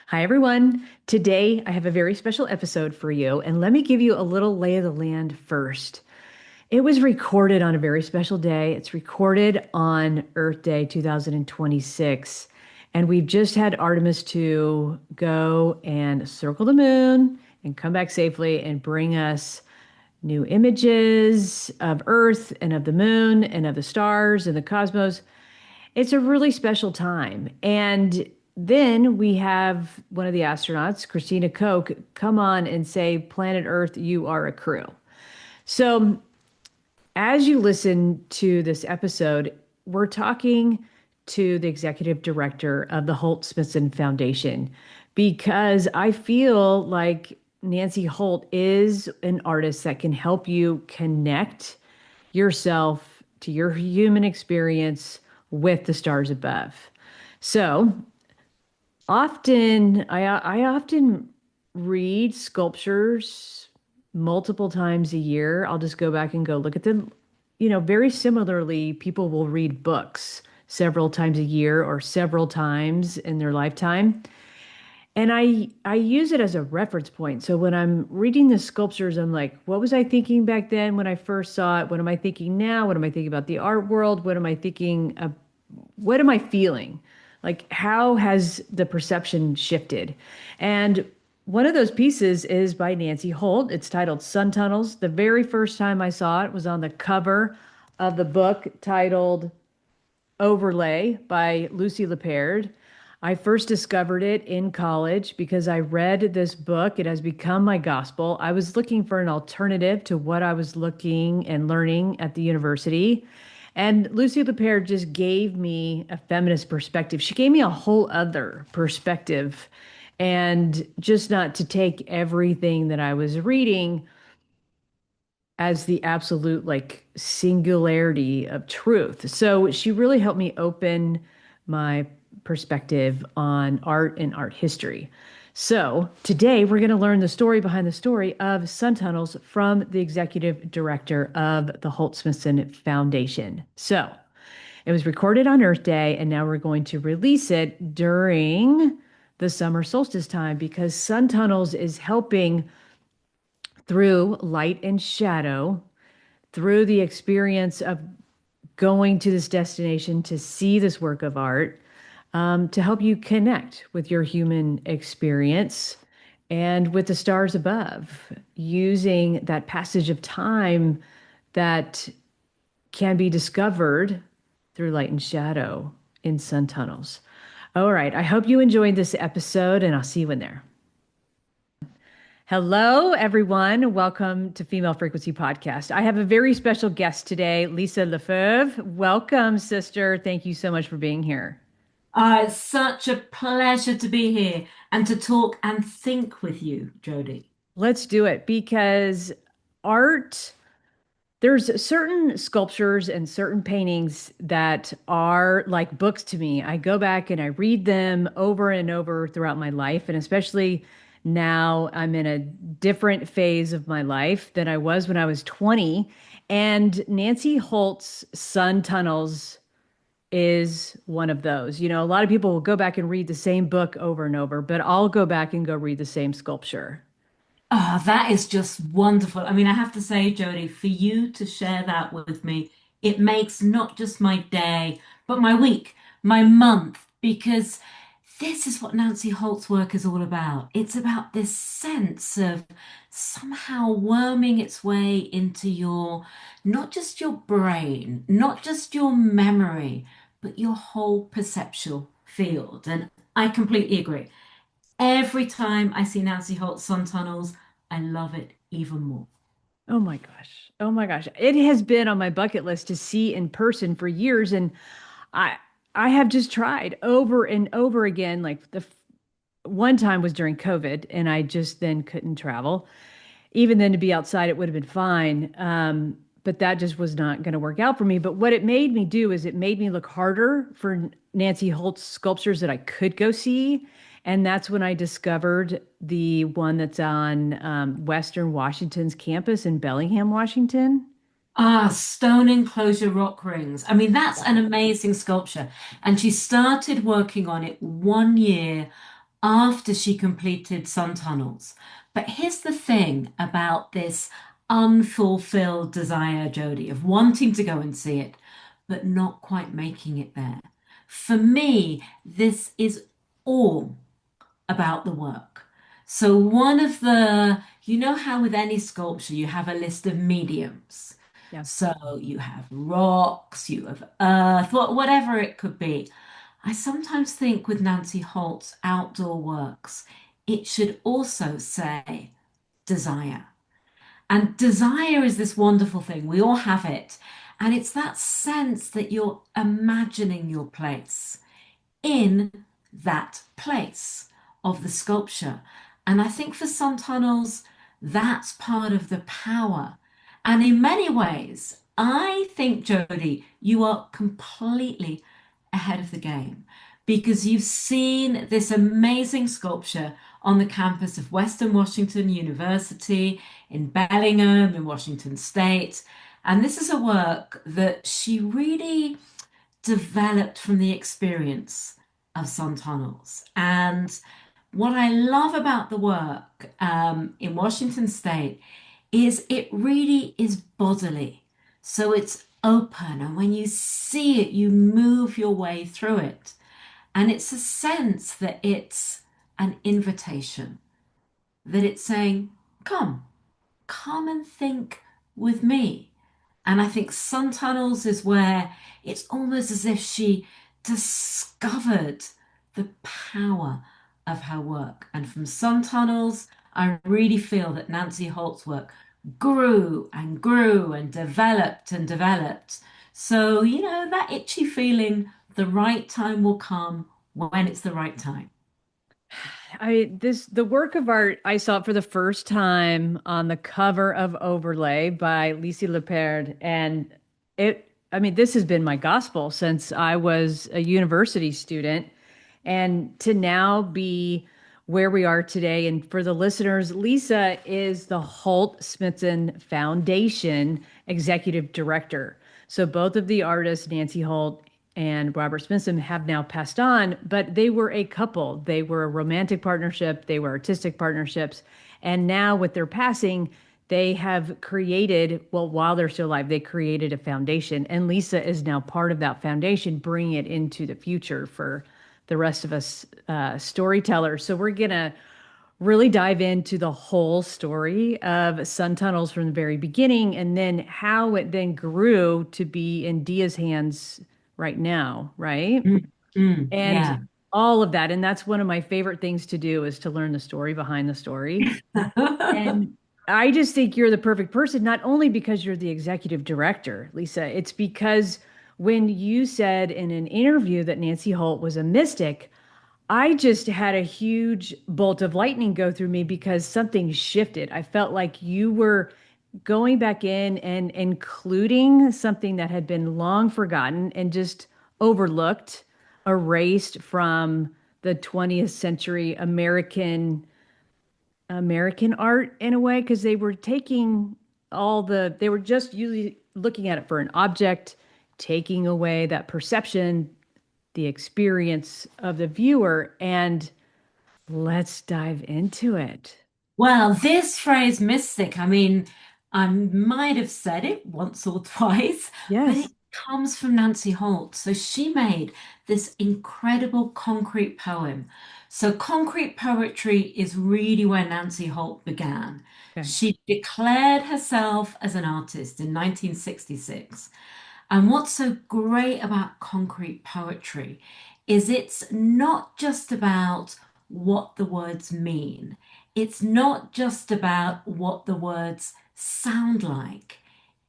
Hi, everyone. Today, I have a very special episode for you, and let me give you a little lay of the land first. It was recorded on a very special day. It's recorded on Earth Day 2026, and we've just had Artemis 2 go and circle the moon and come back safely and bring us new images of Earth and of the moon and of the stars and the cosmos. It's a really special time. And then we have one of the astronauts, Christina Koch, come on and say, Planet Earth, you are a crew. So as you listen to this episode, we're talking to the executive director of the Holt Smithson Foundation because I feel like Nancy Holt is an artist that can help you connect yourself to your human experience with the stars above. So I often read sculptures multiple times a year. I'll just go back and go look at them. Very similarly, people will read books several times a year or several times in their lifetime. And I use it as a reference point. So when I'm reading the sculptures, I'm like, what was I thinking back then when I first saw it? What am I thinking now? What am I thinking about the art world? What am I thinking of? What am I feeling? Like, how has the perception shifted? And one of those pieces is by Nancy Holt. It's titled Sun Tunnels. The very first time I saw it was on the cover of the book titled Overlay by Lucy Lippard. I first discovered it in college because I read this book. It has become my gospel. I was looking for an alternative to what I was looking and learning at the university. And Lucy Lippard just gave me a feminist perspective. She gave me a whole other perspective, and just not to take everything that I was reading as the absolute like singularity of truth. So she really helped me open my perspective on art and art history. So today we're going to learn the story behind the story of sun tunnels from the executive director of the Holt Smithson Foundation. So it was recorded on Earth Day, and now we're going to release it during the summer solstice time because sun tunnels is helping through light and shadow, through the experience of going to this destination to see this work of art, to help you connect with your human experience and with the stars above, using that passage of time that can be discovered through light and shadow in sun tunnels. All right, I hope you enjoyed this episode, and I'll see you in there. Hello, everyone. Welcome to Female Frequency Podcast. I have a very special guest today, Lisa Le Feuvre. Welcome, sister. Thank you so much for being here. It's such a pleasure to be here and to talk and think with you, Jodie. Let's do it because art, there's certain sculptures and certain paintings that are like books to me. I go back and I read them over and over throughout my life, and especially now I'm in a different phase of my life than I was when I was 20. And Nancy Holt's Sun Tunnels is one of those. A lot of people will go back and read the same book over and over, but I'll go back and go read the same sculpture. Oh, that is just wonderful. I mean, I have to say, Jodie, for you to share that with me, it makes not just my day, but my week, my month, because this is what Nancy Holt's work is all about. It's about this sense of somehow worming its way into not just your brain, not just your memory, but your whole perceptual field. And I completely agree. Every time I see Nancy Holt Sun Tunnels, I love it even more. Oh my gosh. Oh my gosh. It has been on my bucket list to see in person for years, and I I have just tried over and over again. Like one time was during COVID, and I just then couldn't travel. Even then, to be outside, it would have been fine. But that just was not going to work out for me. But what it made me do is it made me look harder for Nancy Holt's sculptures that I could go see. And that's when I discovered the one that's on Western Washington's campus in Bellingham, Washington. Ah, stone enclosure rock rings. I mean, that's an amazing sculpture. And she started working on it one year after she completed Sun Tunnels. But here's the thing about this unfulfilled desire, Jodie, of wanting to go and see it, but not quite making it there. For me, this is all about the work. So, one of you know how with any sculpture you have a list of mediums. Yeah. So, you have rocks, you have earth, whatever it could be. I sometimes think with Nancy Holt's outdoor works, it should also say desire. And desire is this wonderful thing. We all have it. And it's that sense that you're imagining your place in that place of the sculpture. And I think for some tunnels, that's part of the power. And in many ways, I think, Jodie, you are completely ahead of the game because you've seen this amazing sculpture on the campus of Western Washington University in Bellingham in Washington State. And this is a work that she really developed from the experience of sun tunnels. And what I love about the work in Washington State is it really is bodily. So it's open, and when you see it, you move your way through it. And it's a sense that it's an invitation, that it's saying, come, come and think with me. And I think Sun Tunnels is where it's almost as if she discovered the power of her work. And from Sun Tunnels, I really feel that Nancy Holt's work grew and grew and developed and developed. So, that itchy feeling, the right time will come when it's the right time. The work of art, I saw it for the first time on the cover of Overlay by Lucy Lippard. And this has been my gospel since I was a university student. And to now be where we are today. And for the listeners, Lisa is the Holt Smithson Foundation executive director. So both of the artists, Nancy Holt and Robert Smithson, have now passed on, but they were a couple. They were a romantic partnership, they were artistic partnerships. And now with their passing, they have created, well, while they're still alive, they created a foundation. And Lisa is now part of that foundation, bringing it into the future for the rest of us storytellers. So we're going to really dive into the whole story of Sun Tunnels from the very beginning and then how it then grew to be in Dia's hands right now, right? Mm, And yeah. all of that. And that's one of my favorite things to do is to learn the story behind the story. And I just think you're the perfect person, not only because you're the executive director, Lisa, it's because when you said in an interview that Nancy Holt was a mystic, I just had a huge bolt of lightning go through me because something shifted. I felt like you were going back in and including something that had been long forgotten and just overlooked, erased from the 20th century American art in a way, because they were taking they were just usually looking at it for an object, taking away that perception, the experience of the viewer, and let's dive into it. Well, this phrase mystic, I might have said it once or twice, but it Yes. comes from Nancy Holt. So she made this incredible concrete poem. So concrete poetry is really where Nancy Holt began. Okay. She declared herself as an artist in 1966. And what's so great about concrete poetry is it's not just about what the words mean. It's not just about what the words sound like.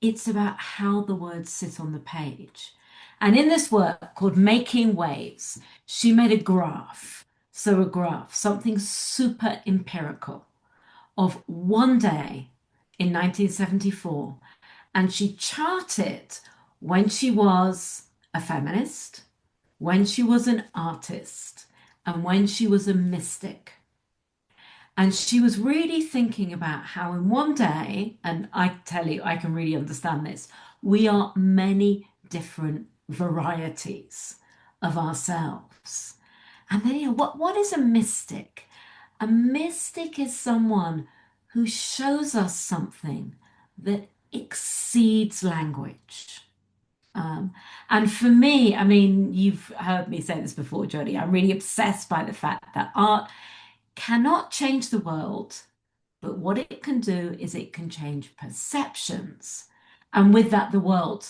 It's about how the words sit on the page. And in this work called Making Waves, she made a graph. So, a graph, something super empirical of one day in 1974, and she charted when she was a feminist, when she was an artist, and when she was a mystic. And she was really thinking about how in one day, and I tell you, I can really understand this, we are many different varieties of ourselves. And then, what is a mystic? A mystic is someone who shows us something that exceeds language. Um, and for me, I mean, you've heard me say this before, Jodie, I'm really obsessed by the fact that art cannot change the world, but what it can do is it can change perceptions. And with that, the world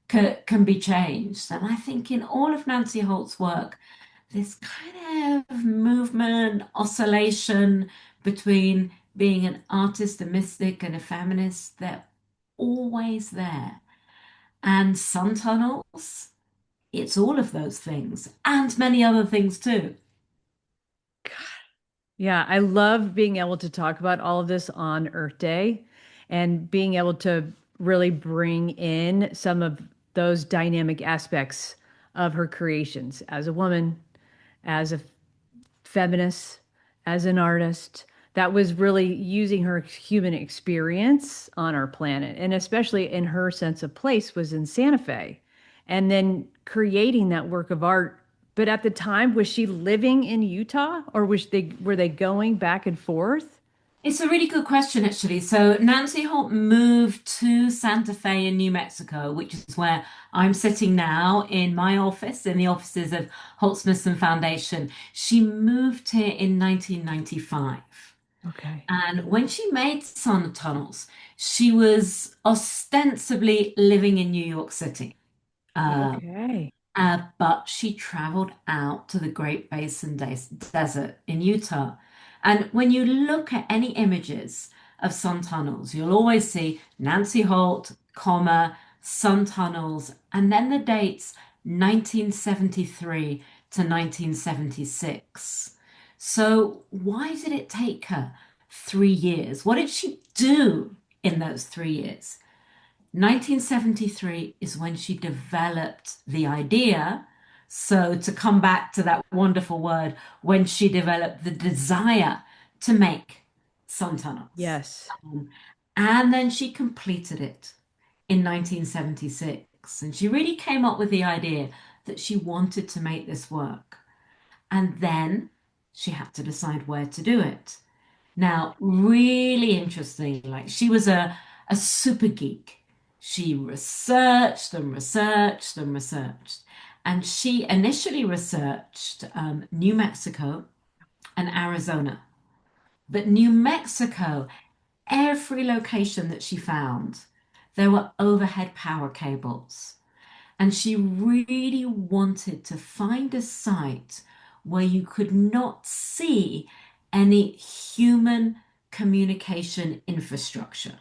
can be changed. And I think in all of Nancy Holt's work, this kind of movement, oscillation between being an artist, a mystic, and a feminist, they're always there. And sun tunnels, it's all of those things and many other things too. Yeah, I love being able to talk about all of this on Earth Day and being able to really bring in some of those dynamic aspects of her creations as a woman, as a feminist, as an artist. That was really using her human experience on our planet, and especially in her sense of place was in Santa Fe, and then creating that work of art. But at the time, was she living in Utah, or were they going back and forth? It's a really good question, actually. So, Nancy Holt moved to Santa Fe in New Mexico, which is where I'm sitting now in my office, in the offices of Holt Smithson Foundation. She moved here in 1995. Okay. And when she made Sun Tunnels, she was ostensibly living in New York City. Um, Okay. but she traveled out to the Great Basin Desert in Utah. And when you look at any images of sun tunnels, you'll always see Nancy Holt, comma, sun tunnels, and then the dates 1973 to 1976. So why did it take her 3 years? What did she do in those 3 years? 1973 is when she developed the idea. So, to come back to that wonderful word, when she developed the desire to make sun tunnels. Yes. And then she completed it in 1976. And she really came up with the idea that she wanted to make this work. And then she had to decide where to do it. Now, really interesting, like she was a super geek. She researched and researched and researched. And she initially researched New Mexico and Arizona. But New Mexico, every location that she found, there were overhead power cables. And she really wanted to find a site where you could not see any human communication infrastructure.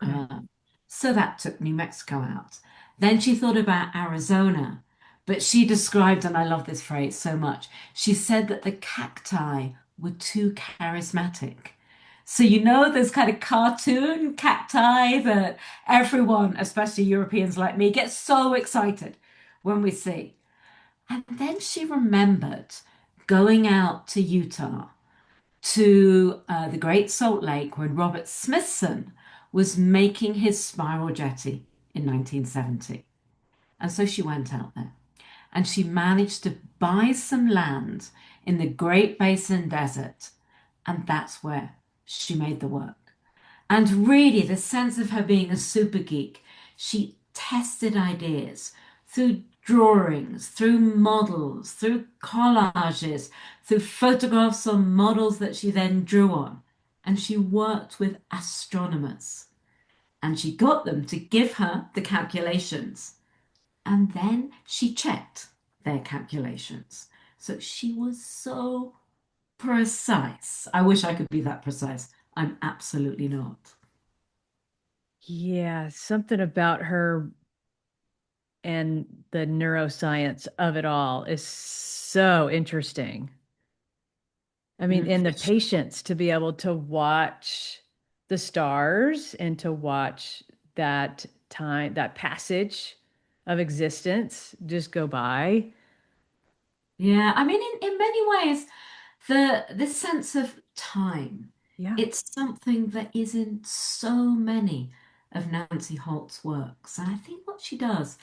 Okay. Uh, so that took New Mexico out. Then she thought about Arizona, but she described, and I love this phrase so much, she said that the cacti were too charismatic. So, there's kind of cartoon cacti that everyone, especially Europeans like me, gets so excited when we see. And then she remembered going out to Utah to the Great Salt Lake when Robert Smithson was making his spiral jetty in 1970. And so she went out there and she managed to buy some land in the Great Basin Desert. And that's where she made the work. And really, the sense of her being a super geek, she tested ideas through drawings, through models, through collages, through photographs or models that she then drew on. And she worked with astronomers and she got them to give her the calculations. And then she checked their calculations. So she was so precise. I wish I could be that precise. I'm absolutely not. Yeah, something about her and the neuroscience of it all is so interesting. I mean, and the patience to be able to watch the stars and to watch that time, that passage of existence just go by. Yeah, I mean, in many ways, the this sense of time, Yeah. it's something that is in so many of Nancy Holt's works. And I think what she does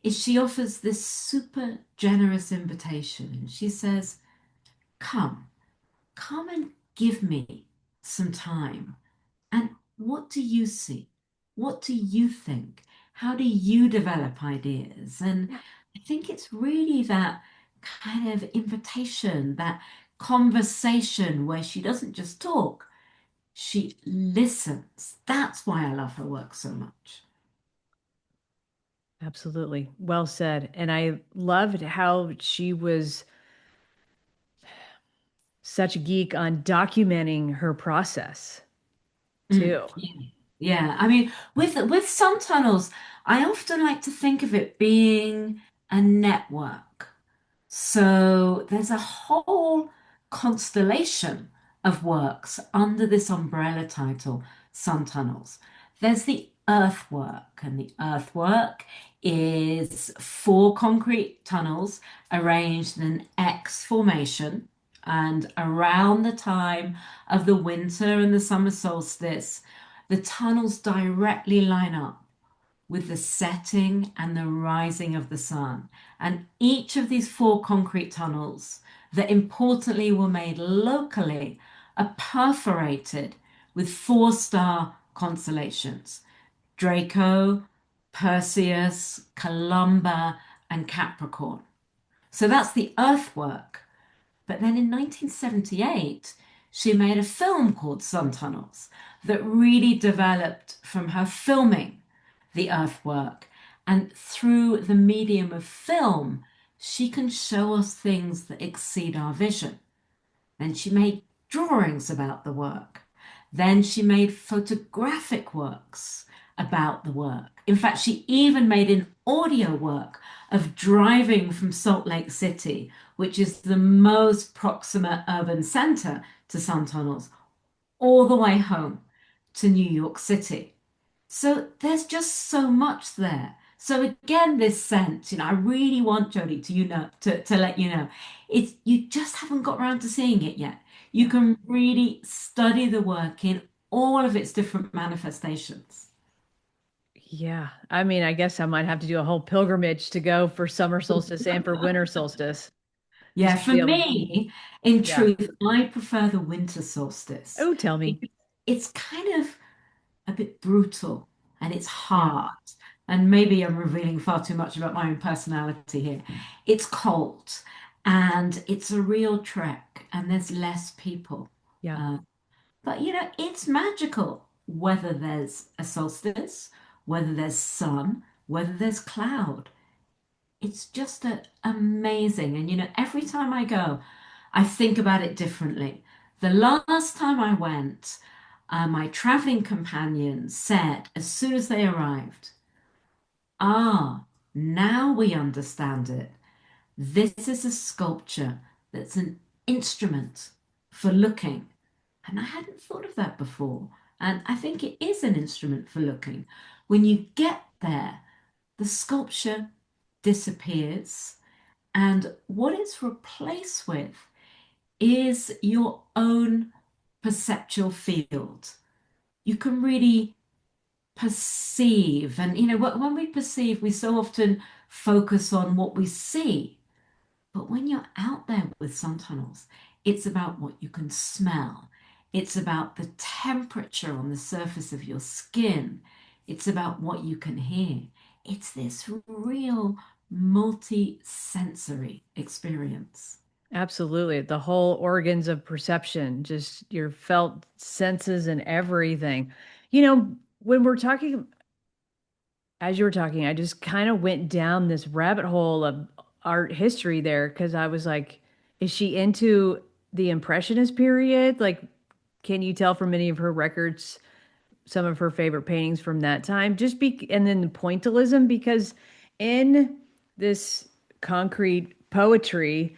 is she offers this super generous invitation. She says, come, come and give me some time. And what do you see? What do you think? How do you develop ideas? And I think it's really that kind of invitation, that conversation where she doesn't just talk, she listens. That's why I love her work so much. Absolutely. Well said. And I loved how she was such a geek on documenting her process Mm, too. yeah. Yeah. I mean, with sun tunnels, I often like to think of it being a network. So there's a whole constellation of works under this umbrella title, Sun Tunnels. There's the Earthwork, and the Earthwork is four concrete tunnels arranged in an X formation. And around the time of the winter and the summer solstice, the tunnels directly line up with the setting and the rising of the sun. And each of these four concrete tunnels that importantly were made locally are perforated with four-star constellations: Draco, Perseus, Columba, and Capricorn. So that's the Earthwork. But then in 1978, she made a film called Sun Tunnels that really developed from her filming the earthwork. And through the medium of film, she can show us things that exceed our vision. Then she made drawings about the work. Then she made photographic works about the work. In fact, she even made an audio work of driving from Salt Lake City, which is the most proximate urban center to sun tunnels, all the way home to New York City. So there's just so much there. So again, this sense, I really want Jodie to let you know, it's you just haven't got around to seeing it yet. You can really study the work in all of its different manifestations. Yeah. I mean, I guess I might have to do a whole pilgrimage to go for summer solstice and for winter solstice Yeah, just to for be able to, me, in yeah. truth, I prefer the winter solstice. Oh, tell me. Because it's kind of a bit brutal and it's Yeah. hard. And maybe I'm revealing far too much about my own personality here. It's cold and it's a real trek and there's less people. Yeah. Uh, but it's magical whether there's a solstice, whether there's sun, whether there's cloud. It's just amazing. And every time I go, I think about it differently. The last time I went, my traveling companion said, as soon as they arrived, "Ah, now we understand it. This is a sculpture that's an instrument for looking." And I hadn't thought of that before. And I think it is an instrument for looking. When you get there, the sculpture disappears, and what it's replaced with is your own perceptual field. You can really perceive, and when we perceive, we so often focus on what we see. But when you're out there with sun tunnels, it's about what you can smell. It's about the temperature on the surface of your skin. It's about what you can hear. It's this real multi-sensory experience. Absolutely. The whole organs of perception, just your felt senses and everything. When we're talking, as you were talking, I just kind of went down this rabbit hole of art history there because I was like, is she into the Impressionist period? Like, can you tell from any of her records some of her favorite paintings from that time? And then the pointillism, because in this concrete poetry,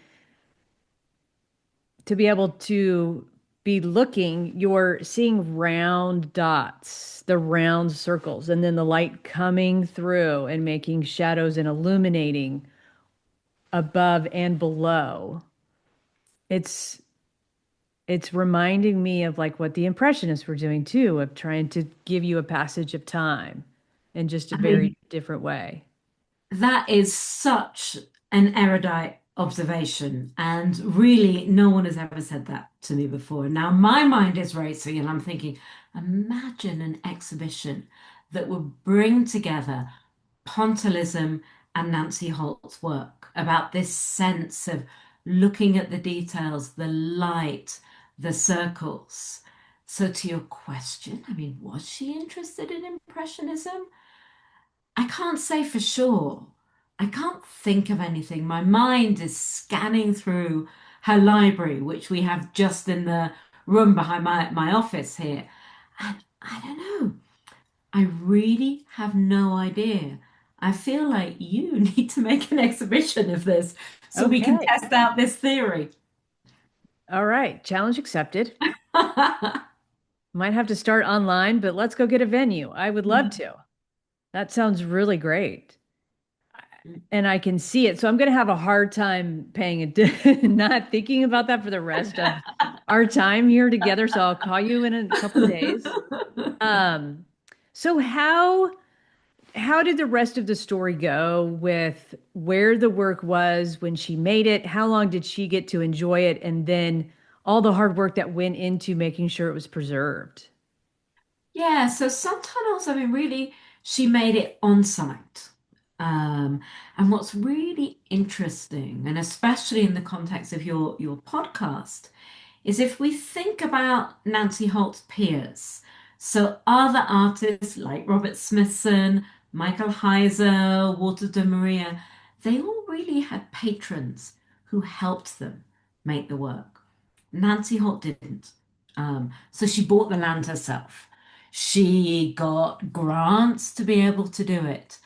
to be able to be looking, you're seeing round dots, the round circles, and then the light coming through and making shadows and illuminating above and below. It's it's reminding me of like what the Impressionists were doing too, of trying to give you a passage of time in just a I mean, very different way. that is such an erudite observation. And really, no one has ever said that to me before. Now, my mind is racing, and I'm thinking, imagine an exhibition that would bring together Pointillism and Nancy Holt's work about this sense of looking at the details, the light, the circles. So, to your question, I mean, was she interested in Impressionism? I can't say for sure. I can't think of anything. My mind is scanning through her library, which we have just in the room behind my office here. And I don't know. I really have no idea. I feel like you need to make an exhibition of this so we can Okay. test out this theory. All right. Challenge accepted. Might have to start online, but let's go get a venue. I would love to. That sounds really great. And I can see it. So I'm going to have a hard time paying it, not thinking about that for the rest of our time here together. So I'll call you in a couple days. Um, so how did the rest of the story go with where the work was when she made it? How long did she get to enjoy it? And then all the hard work that went into making sure it was preserved. Yeah, so Sun Tunnels, I mean, really, she made it on site. Um, and what's really interesting, and especially in the context of your podcast, is if we think about Nancy Holt's peers, so other artists like Robert Smithson, Michael Heiser, Walter de Maria, they all really had patrons who helped them make the work. Nancy Holt didn't. So she bought the land herself. She got grants to be able to do it.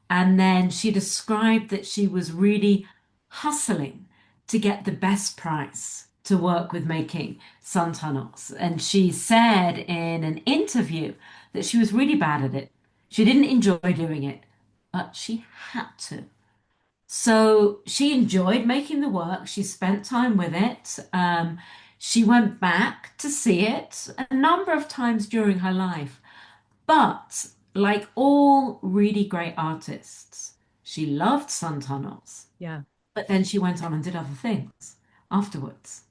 And then she described that she was really hustling to get the best price to work with making sun tunnels. And she said in an interview that she was really bad at it. She didn't enjoy doing it, but she had to. So she enjoyed making the work. She spent time with it. She went back to see it a number of times during her life. But like all really great artists, she loved sun tunnels. Yeah. But then she went on and did other things afterwards.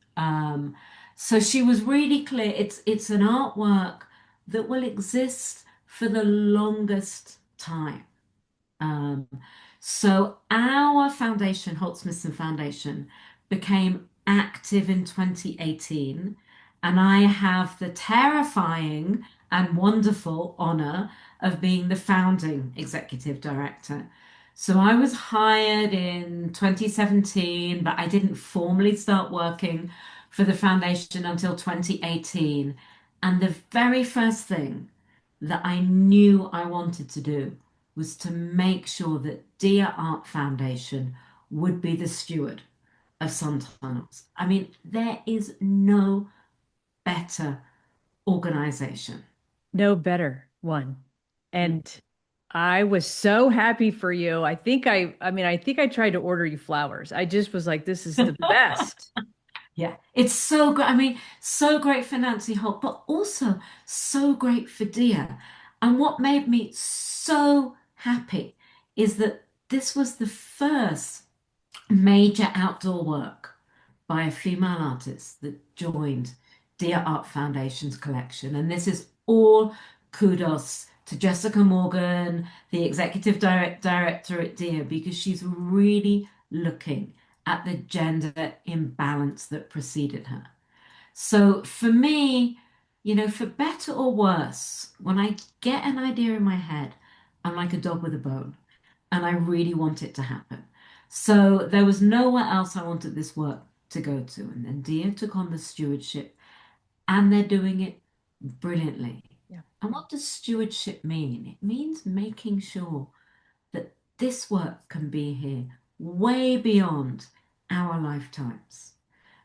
So she was really clear. It's an artwork that will exist for the longest time. Um, so our foundation, Holt Smithson Foundation, became active in 2018, and I have the terrifying and wonderful honor of being the founding executive director. So I was hired in 2017, but I didn't formally start working for the foundation until 2018. And the very first thing that I knew I wanted to do was to make sure that Dear Art Foundation would be the steward of Sun Tunnels. I mean, there is no better organization. No better one. And I was so happy for you. I think I tried to order you flowers. I just was like, this is the best. Yeah, it's so great. I mean, so great for Nancy Holt, but also so great for Dia. And what made me so happy is that this was the first major outdoor work by a female artist that joined Dear Art Foundation's collection. And this is all kudos to Jessica Morgan, the director at Dear, because she's really looking at the gender imbalance that preceded her. So for me, for better or worse, when I get an idea in my head, I'm like a dog with a bone and I really want it to happen. So there was nowhere else I wanted this work to go to. And then Dia took on the stewardship and they're doing it brilliantly. Yeah. And what does stewardship mean? It means making sure that this work can be here way beyond our lifetimes,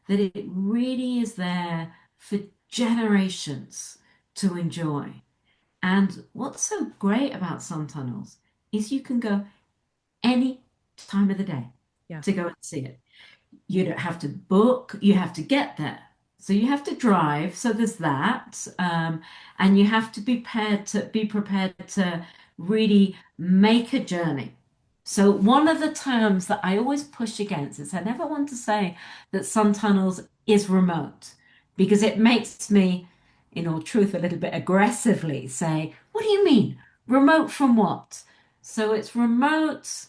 that it really is there for generations to enjoy. And what's so great about sun tunnels is you can go any time of the day Yeah. to go and see it. You don't have to book, you have to get there. So you have to drive, so there's that. And you have to be prepared to really make a journey. So one of the terms that I always push against is I never want to say that sun tunnels is remote because it makes me, in all truth, a little bit aggressively say, what do you mean? Remote from what? So it's remote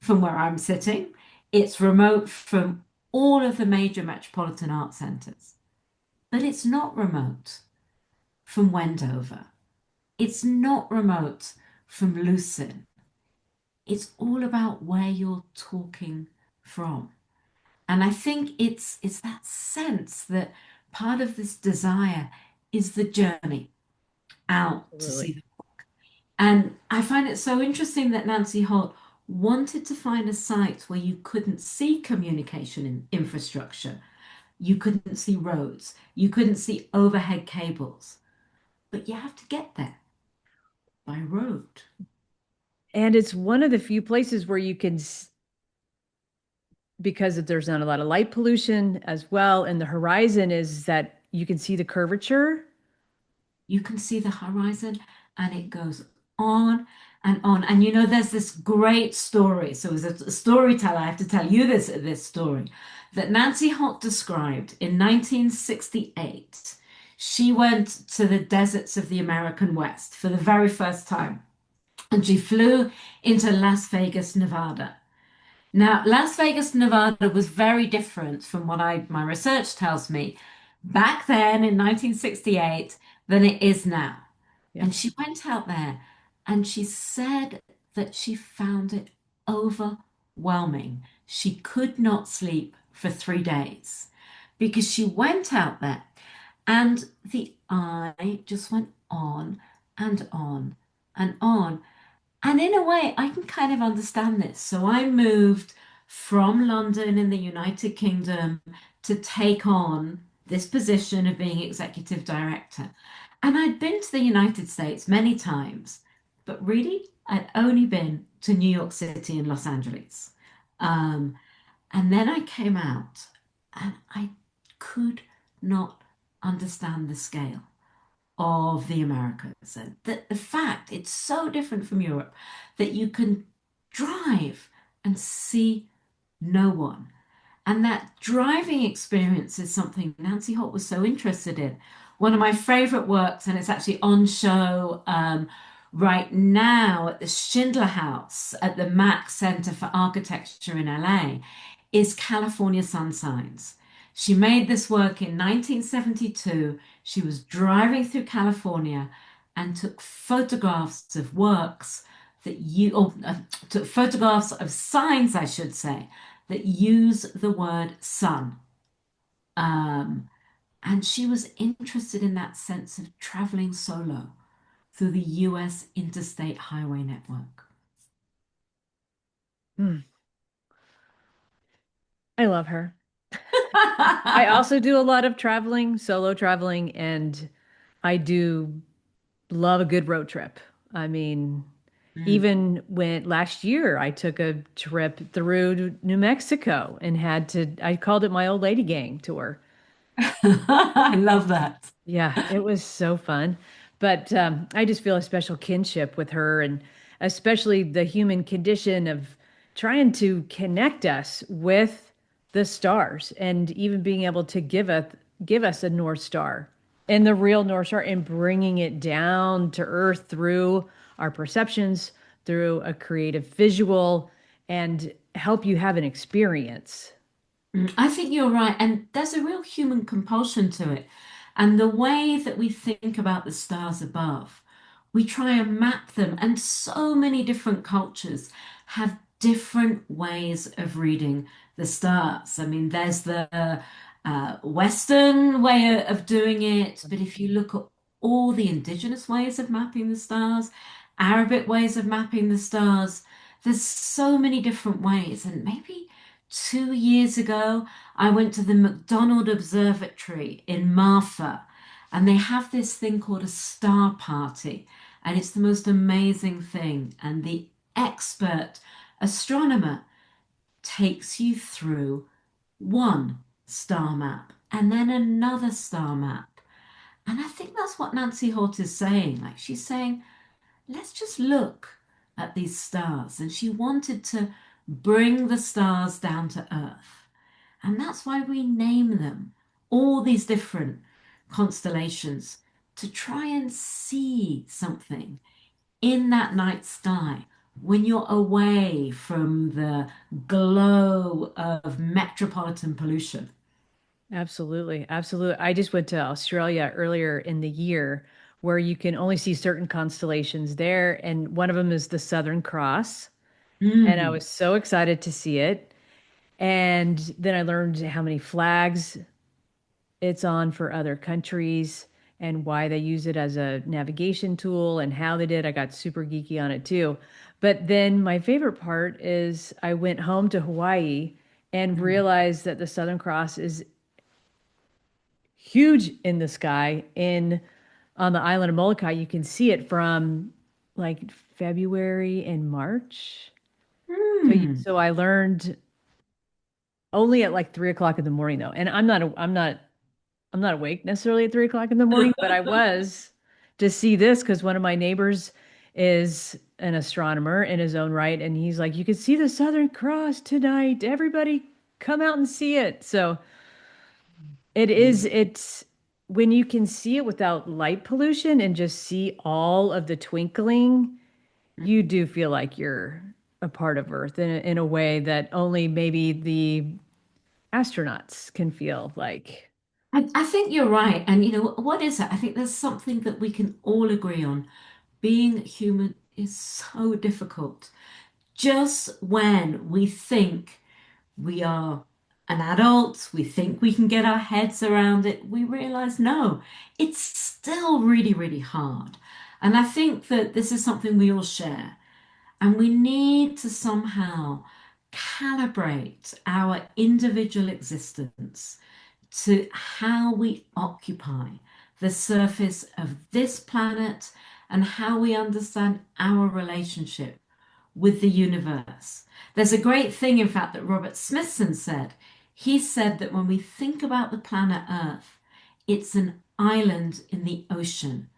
from where I'm sitting. It's remote from all of the major metropolitan art centers, but it's not remote from Wendover. It's not remote from Lucin. It's all about where you're talking from. And I think it's that sense that part of this desire is the journey out to see Absolutely. them. And I find it so interesting that Nancy Holt wanted to find a site where you couldn't see communication infrastructure, you couldn't see roads, you couldn't see overhead cables, but you have to get there by road. And it's one of the few places where you can, because there's not a lot of light pollution as well, and the horizon is that you can see the curvature. You can see the horizon and it goes on and on. And you know, there's this great story. So, as a storyteller, I have to tell you this story that Nancy Holt described in 1968. She went to the deserts of the American West for the very first time, and she flew into Las Vegas, Nevada. Now, Las Vegas, Nevada was very different from what my research tells me back then in 1968 than it is now. Yeah. And she went out there and she said that she found it overwhelming. She could not sleep for 3 days because she went out there and the eye just went on and on and on. And in a way, I can kind of understand this. So I moved from London in the United Kingdom to take on this position of being executive director. And I'd been to the United States many times, but really, I'd only been to New York City and Los Angeles. Um, and then I came out and I could not understand the scale of the Americas. And the fact it's so different from Europe that you can drive and see no one. And that driving experience is something Nancy Holt was so interested in. One of my favorite works, and it's actually on show right now at the Schindler House at the Mack Center for Architecture in LA, is California Sun Signs. She made this work in 1972. She was driving through California and took photographs of works that took photographs of signs, I should say, that use the word sun. Um, and she was interested in that sense of traveling solo through the US interstate highway network. Hmm. I love her. I also do a lot of traveling, solo traveling, and I do love a good road trip. I mean, Mm. even when last year I took a trip through New Mexico and I called it my old lady gang tour. I love that. Yeah, it was so fun. But I just feel a special kinship with her, and especially the human condition of trying to connect us with the stars and even being able to give us a North Star and the real North Star and bringing it down to earth through our perceptions, through a creative visual, and help you have an experience. I think you're right. And there's a real human compulsion to it. And the way that we think about the stars above, we try and map them. And so many different cultures have different ways of reading the stars. I mean, there's the Western way of doing it. But if you look at all the indigenous ways of mapping the stars, Arabic ways of mapping the stars, there's so many different ways. And maybe 2 years ago, I went to the McDonald Observatory in Marfa, and they have this thing called a star party, and it's the most amazing thing. And the expert astronomer takes you through one star map and then another star map. And I think that's what Nancy Holt is saying. Like she's saying, let's just look. at these stars, and she wanted to bring the stars down to Earth. And that's why we name them all these different constellations to try and see something in that night sky when you're away from the glow of metropolitan pollution. Absolutely. Absolutely. I just went to Australia earlier in the year where you can only see certain constellations there. And one of them is the Southern Cross. And I Mm. was so excited to see it. And then I learned how many flags it's on for other countries and why they use it as a navigation tool and how they did. I got super geeky on it too. But then my favorite part is I went home to Hawaii and Mm. realized that the Southern Cross is huge in the sky in on the island of Molokai. You can see it from like February and March. Mm. So I learned only at like 3 o'clock in the morning though. And I'm not awake necessarily at 3 o'clock in the morning, but I was to see this because one of my neighbors is an astronomer in his own right. And he's like, you can see the Southern Cross tonight. Everybody come out and see it. So it's when you can see it without light pollution and just see all of the twinkling, you do feel like you're a part of Earth in a way that only maybe the astronauts can feel like. I think you're right. And you know, what is it? I think there's something that we can all agree on. Being human is so difficult. Just when we think we are an adult, we think we can get our heads around it, we realize no, it's still really, really hard. And I think that this is something we all share. And we need to somehow calibrate our individual existence to how we occupy the surface of this planet and how we understand our relationship with the universe. There's a great thing, in fact, that Robert Smithson said. He said that when we think about the planet Earth, it's an island in the ocean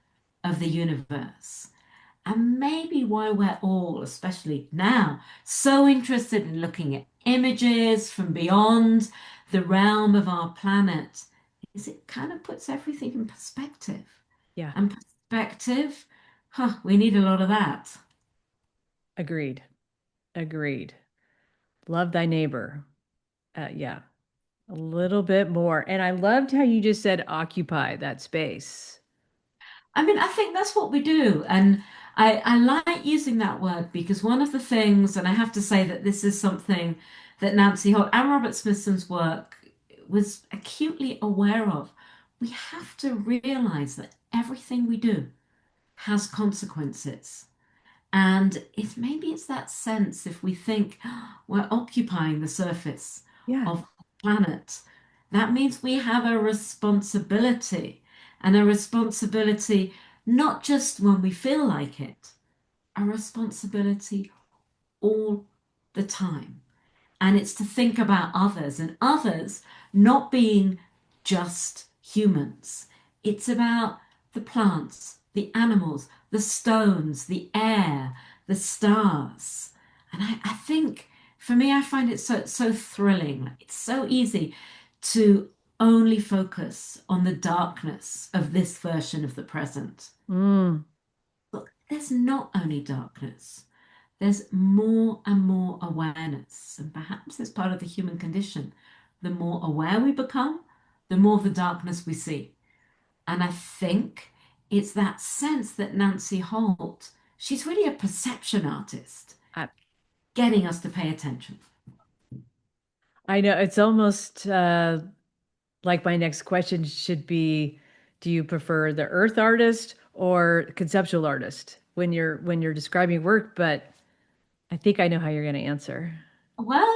of the universe. And maybe why we're all, especially now, so interested in looking at images from beyond the realm of our planet is it kind of puts everything in perspective. Yeah, And perspective, huh, we need a lot of that. agreed. Agreed. Love thy neighbor. Yeah, a little bit more. And I loved how you just said occupy that space. I mean, I think that's what we do. And I like using that word because one of the things, and I have to say that this is something that Nancy Holt and Robert Smithson's work was acutely aware of. We have to realize that everything we do has consequences. And it's maybe it's that sense if we think "Oh, we're occupying the surface Yeah. of the planet, that means we have a responsibility and a responsibility not just when we feel like it, a responsibility all the time. And it's to think about others and others not being just humans. It's about the plants, the animals, the stones, the air, the stars. And I think for me, I find it so thrilling. It's so easy to only focus on the darkness of this version of the present. Mm, But there's not only darkness. There's more and more awareness, and perhaps it's part of the human condition. The more aware we become, the more of the darkness we see. And I think it's that sense that Nancy Holt, she's really a perception artist, I, getting us to pay attention. I know it's almost like my next question should be, do you prefer the earth artist or conceptual artist when you're describing work? But I think I know how you're going to answer. Well,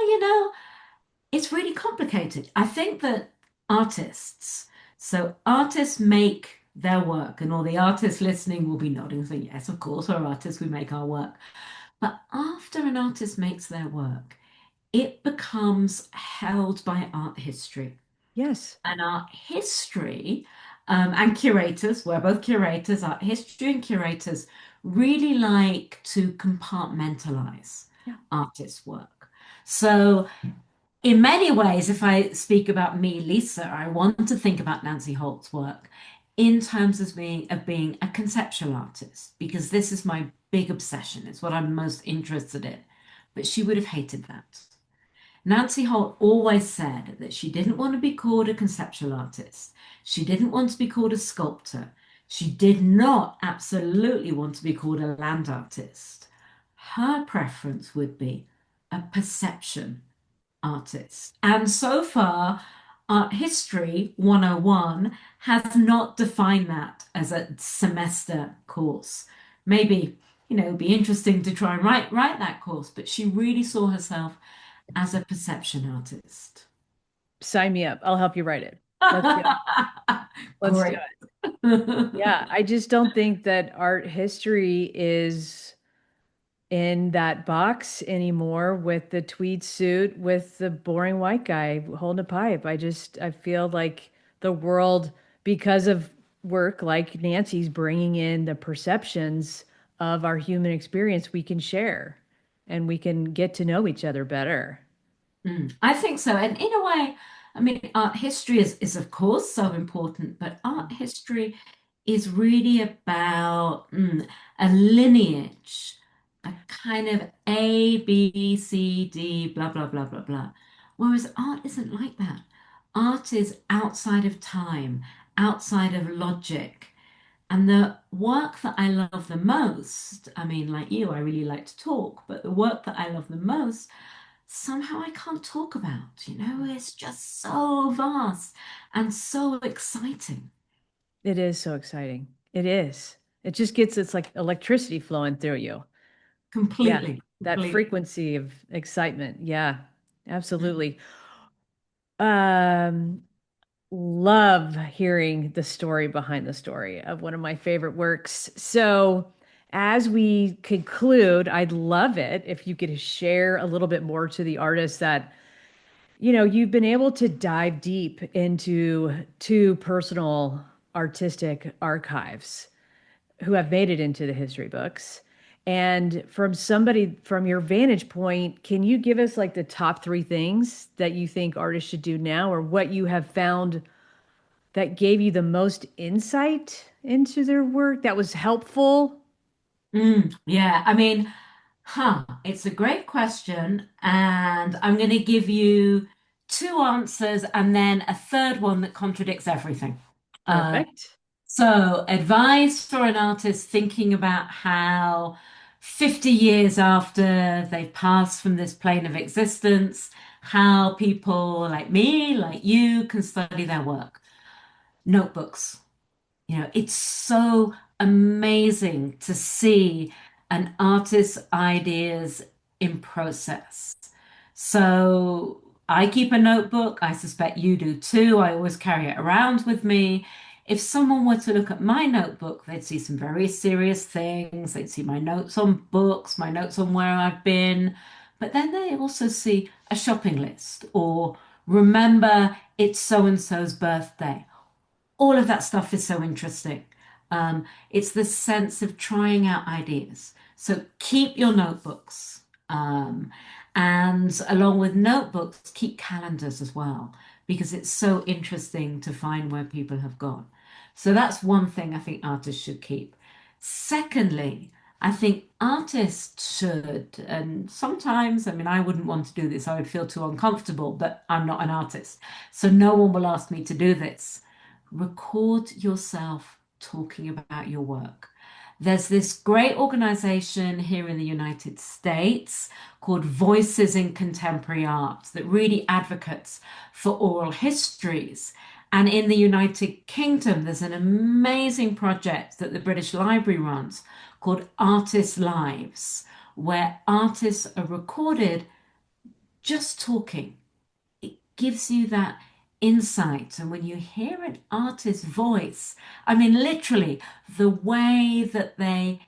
it's really complicated. I think that artists, so artists make their work, and all the artists listening will be nodding, saying, yes, of course, we're artists, we make our work. But after an artist makes their work, it becomes held by art history. Yes. And art history and curators, we're both curators, art history and curators really like to compartmentalize Yeah. artists' work. So in many ways, if I speak about me, Lisa, I want to think about Nancy Holt's work in terms of being a conceptual artist, because this is my big obsession. It's what I'm most interested in. But she would have hated that. Nancy Holt always said that she didn't want to be called a conceptual artist. She didn't want to be called a sculptor. She did not absolutely want to be called a land artist. Her preference would be a perception artist. And so far, Art History 101 has not defined that as a semester course. Maybe, it'd be interesting to try and write that course, but she really saw herself as a perception artist. Sign me up. I'll help you write it. Let's go. Let's do Great. it. Yeah, I just don't think that art history is in that box anymore with the tweed suit with the boring white guy holding a pipe. I feel like the world, because of work like Nancy's, bringing in the perceptions of our human experience we can share and we can get to know each other better. I think so. And in a way, I mean, art history is of course so important, but art history is really about a lineage, a kind of A, B, C, D, blah, blah, blah, blah, blah. Whereas art isn't like that. Art is outside of time, outside of logic. And the work that I love the most, I mean, like you, I really like to talk, but the work that I love the most somehow I can't talk about, it's just so vast and so exciting. It is so exciting. It is. It just gets it's like electricity flowing through you. Yeah, Completely, that completely. frequency of excitement. Yeah, absolutely. Um, love hearing the story behind the story of one of my favorite works. So, as we conclude, I'd love it if you could share a little bit more to the artists that, you've been able to dive deep into two personal artistic archives who have made it into the history books. And from somebody from your vantage point, can you give us like the top three things that you think artists should do now, or what you have found that gave you the most insight into their work that was helpful? Yeah, I mean, it's a great question, and I'm going to give you two answers and then a third one that contradicts everything. Uh, Perfect. So, advice for an artist thinking about how 50 years after they've passed from this plane of existence, how people like me, like you, can study their work. Notebooks. It's so amazing to see an artist's ideas in process. So I keep a notebook. I suspect you do too. I always carry it around with me. If someone were to look at my notebook, they'd see some very serious things. They'd see my notes on books, my notes on where I've been, but then they also see a shopping list or remember it's so and so's birthday. All of that stuff is so interesting. It's the sense of trying out ideas. So keep your notebooks. And along with notebooks, keep calendars as well, because it's so interesting to find where people have gone. So that's one thing I think artists should keep. Secondly, I think artists should, and sometimes, I mean, I wouldn't want to do this, I would feel too uncomfortable, but I'm not an artist. So no one will ask me to do this. Record yourself talking about your work. There's this great organization here in the United States called Voices in Contemporary Art that really advocates for oral histories. And in the United Kingdom, there's an amazing project that the British Library runs called Artists' Lives, where artists are recorded just talking. It gives you that insight. And when you hear an artist's voice, I mean, literally the way that they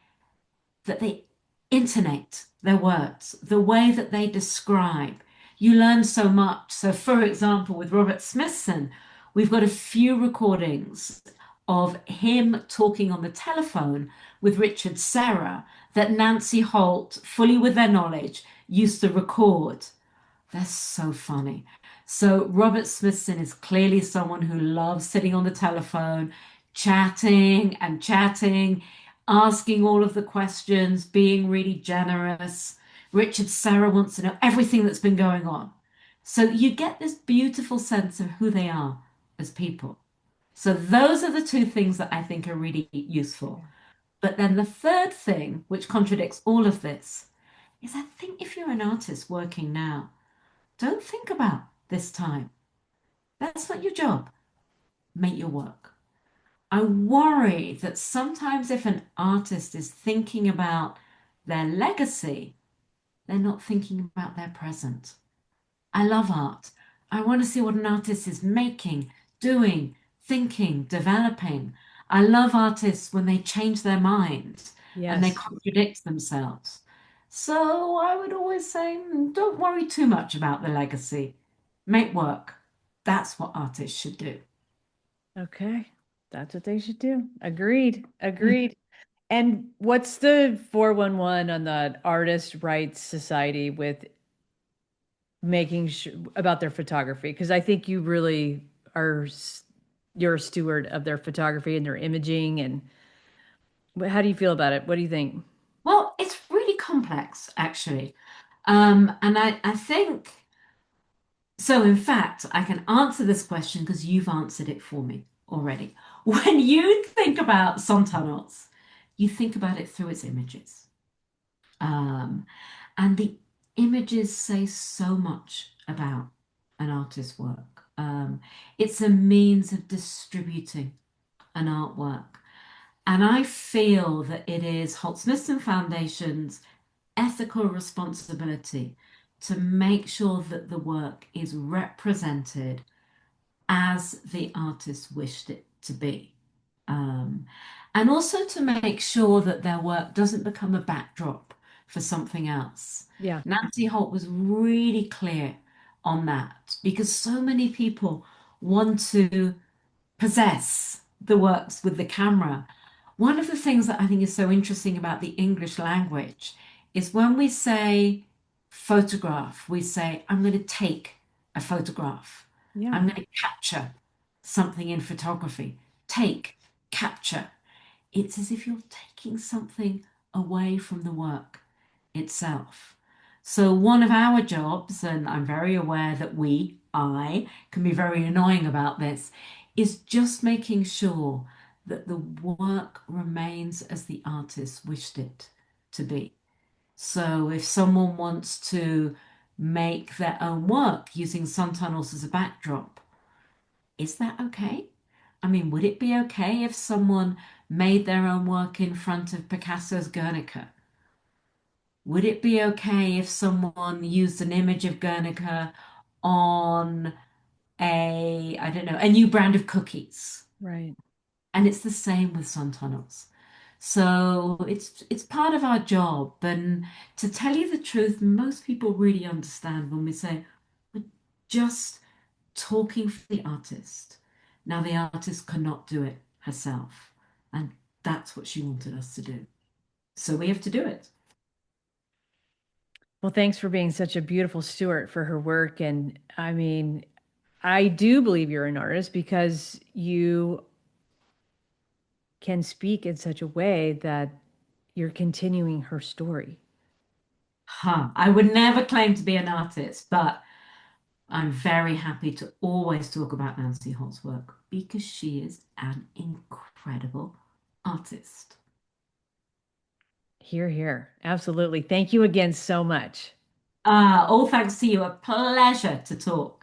intonate their words, the way that they describe, you learn so much. So, for example, with Robert Smithson, we've got a few recordings of him talking on the telephone with Richard Serra that Nancy Holt, fully with their knowledge, used to record. They're so funny. So Robert Smithson is clearly someone who loves sitting on the telephone, chatting and chatting, asking all of the questions, being really generous. Richard Serra wants to know everything that's been going on. So you get this beautiful sense of who they are as people. So those are the two things that I think are really useful. Yeah. But then the third thing, which contradicts all of this, is I think if you're an artist working now, don't think about this time. That's not your job. Make your work. I worry that sometimes if an artist is thinking about their legacy, they're not thinking about their present. I love art. I want to see what an artist is making, doing, thinking, developing. I love artists when they change their minds and they Yes. contradict themselves. So I would always say, don't worry too much about the legacy. Make work. That's what artists should do. Okay. That's what they should do. Agreed. Agreed. And what's the 411 on the Artist Rights Society with making sure about their photography? Because I think you really are you're a steward of their photography and their imaging. And how do you feel about it? What do you think? Well, it's really complex, actually. And I think so. In fact, I can answer this question because you've answered it for me already. When you think about sun tunnels, you think about it through its images. Um, and the images say so much about an artist's work. It's a means of distributing an artwork. And I feel that it is Holt-Smithson Foundation's ethical responsibility to make sure that the work is represented as the artist wished it to be. Um, and also to make sure that their work doesn't become a backdrop for something else. Yeah. Nancy Holt was really clear on that because so many people want to possess the works with the camera. One of the things that I think is so interesting about the English language is when we say photograph, we say, I'm going to take a photograph. Yeah. I'm going to capture something in photography. Take, capture. It's as if you're taking something away from the work itself. So, one of our jobs, and I'm very aware that I, can be very annoying about this, is just making sure that the work remains as the artist wished it to be. So, if someone wants to make their own work using sun tunnels as a backdrop, is that okay? I mean, would it be okay if someone made their own work in front of Picasso's Guernica? Would it be okay if someone used an image of Guernica on I don't know, a new brand of cookies? Right. And it's the same with sun tunnels. So it's part of our job. And to tell you the truth, most people really understand when we say we're just talking for the artist. Now the artist cannot do it herself. And that's what she wanted us to do. So we have to do it. Well, thanks for being such a beautiful steward for her work. And I mean, I do believe you're an artist because you can speak in such a way that you're continuing her story. Huh. I would never claim to be an artist, but I'm very happy to always talk about Nancy Holt's work because she is an incredible artist. Here, here. Absolutely. Thank you again so much. All thanks to you. A pleasure to talk.